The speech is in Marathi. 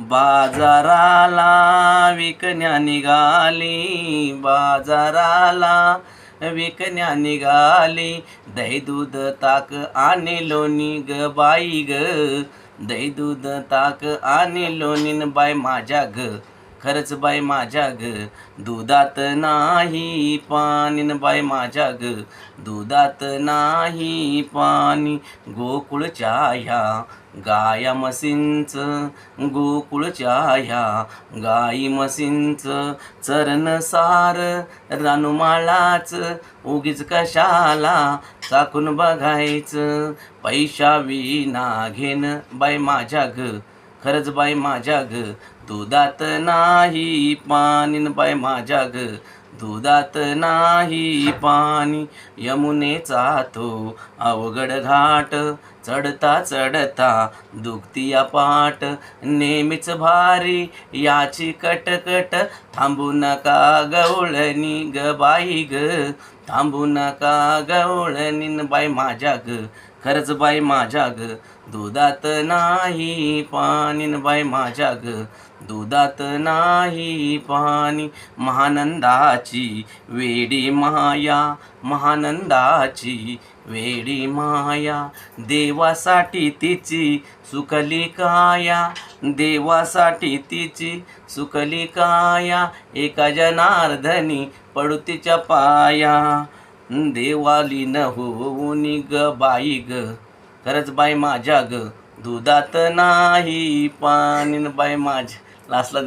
बाजाराला विकण्या निघाली, बाजाराला विकण्या निघाली. दही दूध ताक आणि लोणी ग बाई ग, दही दूध ताक आणि लोणी न बाई माझ्या ग. खरंच बाई माझ्या ग, दुधात नाही पाणी न बाई माझ्या ग, दुधात नाही पाणी. गोकुळच्या ह्या गाया म्हशींच, गोकुळच्या ह्या गाई म्हशींच चरण सार रानुमाळाच. उगीच कशाला चाकून बघायचं, पैशा विना घेन बाई माझ्या ग. खरंच बाई माझ्या ग, दुधात नाही पाणी न बाई माझ्या ग, दुधात नाही पाणी. यमुनेचा तो अवघड घाट चढता चढता दुखती या पाट. नेहमीच भारी याची कटकट, थांबू नका गवळणी ग बाई ग, थांबू नका गवळणी न बाई माझ्या ग. खरंच बाई माझ्या ग, दुधात नाही पाणी न बाई माझ्या ग, दुधात नाही पाणी. महानंदाची वेडी माया, महानंदाची वेडी माया. देवासाठी तिची सुकली काया, देवासाठी तिची सुकली काया. एका जनार्दनी पडू तिच्या पाया, देवाली न होऊन ग बाई ग. खरंच बाई माझ्या ग, दुधात नाही पाणी न बाई माझ्या. लास्टला